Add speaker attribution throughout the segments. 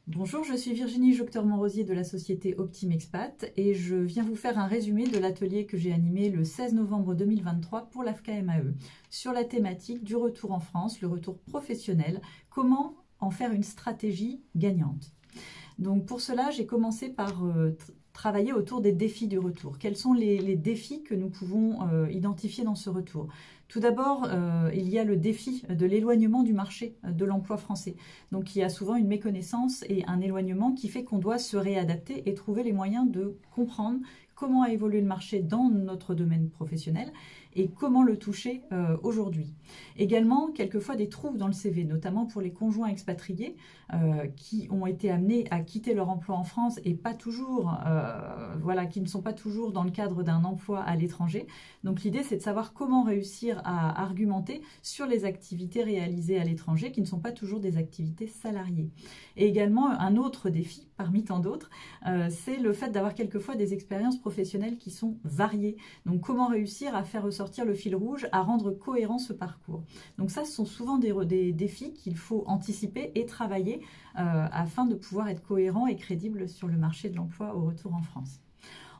Speaker 1: Bonjour, je suis Virginie Joctor-Monrosier de la société Optime Expat et je viens vous faire un résumé de l'atelier que j'ai animé le 16 novembre 2023 pour l'AFCA-MAE sur la thématique du retour en France, le retour professionnel, comment en faire une stratégie gagnante. Donc pour cela, j'ai commencé par travailler autour des défis du retour. Quels sont les défis que nous pouvons identifier dans ce retour? Tout d'abord, il y a le défi de l'éloignement du marché de l'emploi français. Donc il y a souvent une méconnaissance et un éloignement qui fait qu'on doit se réadapter et trouver les moyens de comprendre comment a évolué le marché dans notre domaine professionnel et comment le toucher aujourd'hui. Également, quelquefois des trous dans le CV, notamment pour les conjoints expatriés qui ont été amenés à quitter leur emploi en France et pas toujours, qui ne sont pas toujours dans le cadre d'un emploi à l'étranger. Donc l'idée, c'est de savoir comment réussir à argumenter sur les activités réalisées à l'étranger qui ne sont pas toujours des activités salariées. Et également, un autre défi, parmi tant d'autres, c'est le fait d'avoir quelquefois des expériences professionnelles qui sont variées. Donc comment réussir à faire ressortir le fil rouge, à rendre cohérent ce parcours. Donc ça, ce sont souvent des défis qu'il faut anticiper et travailler afin de pouvoir être cohérent et crédible sur le marché de l'emploi au retour en France.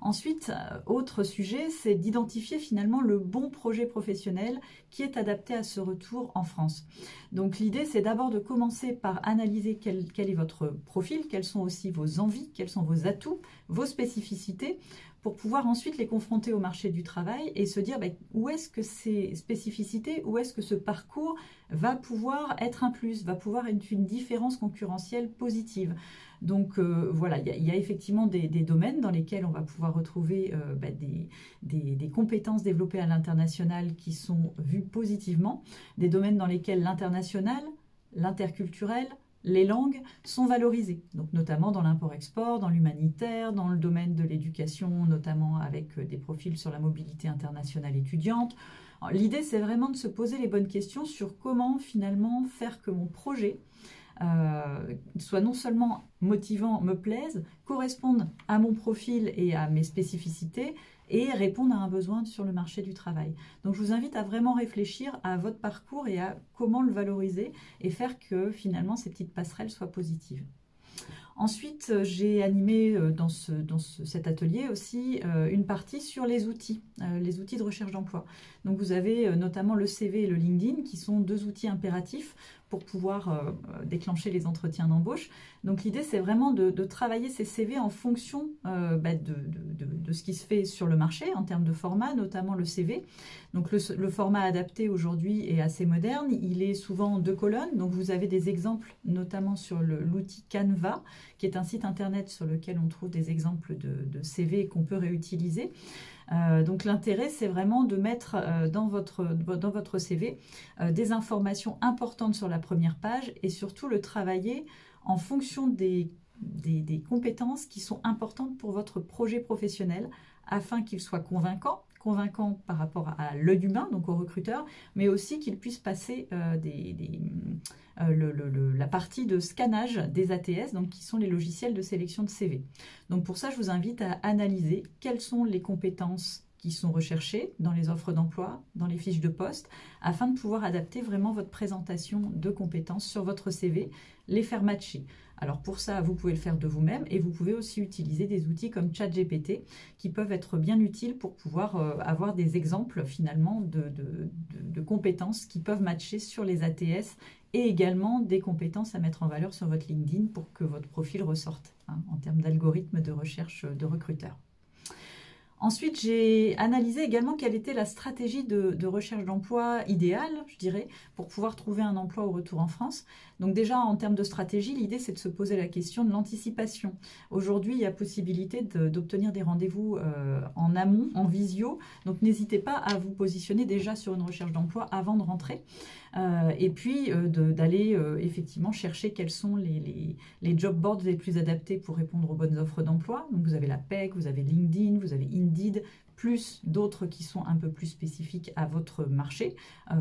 Speaker 1: Ensuite, autre sujet, c'est d'identifier finalement le bon projet professionnel qui est adapté à ce retour en France. Donc l'idée, c'est d'abord de commencer par analyser quel est votre profil, quelles sont aussi vos envies, quels sont vos atouts, vos spécificités, pour pouvoir ensuite les confronter au marché du travail et se dire où est-ce que ces spécificités, où est-ce que ce parcours va pouvoir être un plus, va pouvoir être une différence concurrentielle positive. Donc voilà, il y a effectivement des domaines dans lesquels on va pouvoir retrouver des compétences développées à l'international qui sont vues positivement, des domaines dans lesquels l'international, l'interculturel, les langues sont valorisées, donc notamment dans l'import-export, dans l'humanitaire, dans le domaine de l'éducation, notamment avec des profils sur la mobilité internationale étudiante. L'idée, c'est vraiment de se poser les bonnes questions sur comment finalement faire que mon projet soit non seulement motivant, me plaise, corresponde à mon profil et à mes spécificités et répondre à un besoin sur le marché du travail. Donc je vous invite à vraiment réfléchir à votre parcours et à comment le valoriser et faire que finalement ces petites passerelles soient positives. Ensuite, j'ai animé dans cet atelier aussi une partie sur les outils de recherche d'emploi. Donc vous avez notamment le CV et le LinkedIn qui sont deux outils impératifs pour pouvoir déclencher les entretiens d'embauche. Donc l'idée, c'est vraiment de travailler ces CV en fonction de ce qui se fait sur le marché en termes de format, notamment le CV. Donc le format adapté aujourd'hui est assez moderne, il est souvent en 2 colonnes. Donc vous avez des exemples notamment sur l'outil Canva, qui est un site internet sur lequel on trouve des exemples de CV qu'on peut réutiliser. Donc l'intérêt, c'est vraiment de mettre dans votre CV des informations importantes sur la première page et surtout le travailler en fonction des compétences qui sont importantes pour votre projet professionnel afin qu'il soit convaincant par rapport à l'œil humain, donc au recruteur, mais aussi qu'il puisse passer la partie de scannage des ATS, donc qui sont les logiciels de sélection de CV. Donc pour ça, je vous invite à analyser quelles sont les compétences qui sont recherchées dans les offres d'emploi, dans les fiches de poste, afin de pouvoir adapter vraiment votre présentation de compétences sur votre CV, les faire matcher. Alors pour ça, vous pouvez le faire de vous-même et vous pouvez aussi utiliser des outils comme ChatGPT qui peuvent être bien utiles pour pouvoir avoir des exemples finalement de compétences qui peuvent matcher sur les ATS et également des compétences à mettre en valeur sur votre LinkedIn pour que votre profil ressorte en termes d'algorithme de recherche de recruteurs. Ensuite, j'ai analysé également quelle était la stratégie de recherche d'emploi idéale, je dirais, pour pouvoir trouver un emploi au retour en France. Donc déjà, en termes de stratégie, l'idée, c'est de se poser la question de l'anticipation. Aujourd'hui, il y a possibilité d'obtenir des rendez-vous en amont, en visio. Donc n'hésitez pas à vous positionner déjà sur une recherche d'emploi avant de rentrer. Et puis d'aller effectivement chercher quels sont les job boards les plus adaptés pour répondre aux bonnes offres d'emploi. Donc vous avez la PEC, vous avez LinkedIn, vous avez Indeed, plus d'autres qui sont un peu plus spécifiques à votre marché.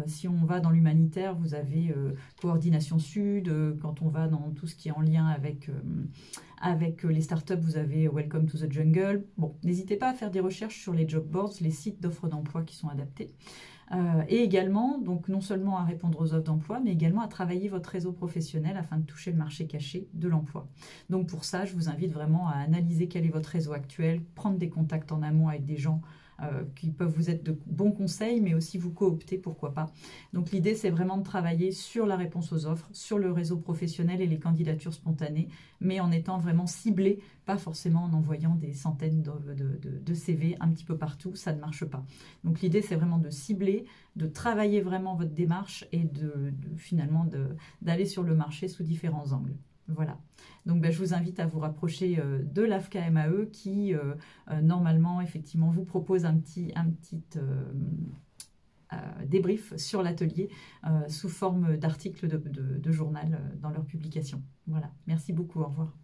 Speaker 1: Si on va dans l'humanitaire, vous avez Coordination Sud. Quand on va dans tout ce qui est en lien avec les startups, vous avez Welcome to the Jungle. Bon, n'hésitez pas à faire des recherches sur les job boards, les sites d'offres d'emploi qui sont adaptés. Et également, donc non seulement à répondre aux offres d'emploi, mais également à travailler votre réseau professionnel afin de toucher le marché caché de l'emploi. Donc pour ça, je vous invite vraiment à analyser quel est votre réseau actuel, prendre des contacts en amont avec des gens qui peuvent vous être de bons conseils, mais aussi vous coopter, pourquoi pas. Donc l'idée, c'est vraiment de travailler sur la réponse aux offres, sur le réseau professionnel et les candidatures spontanées, mais en étant vraiment ciblé, pas forcément en envoyant des centaines de CV un petit peu partout, ça ne marche pas. Donc l'idée, c'est vraiment de cibler, de travailler vraiment votre démarche et finalement d'aller sur le marché sous différents angles. Voilà, donc je vous invite à vous rapprocher de l'AFCA-MAE qui normalement effectivement vous propose un petit débrief sur l'atelier sous forme d'article de journal dans leur publication. Voilà, merci beaucoup, au revoir.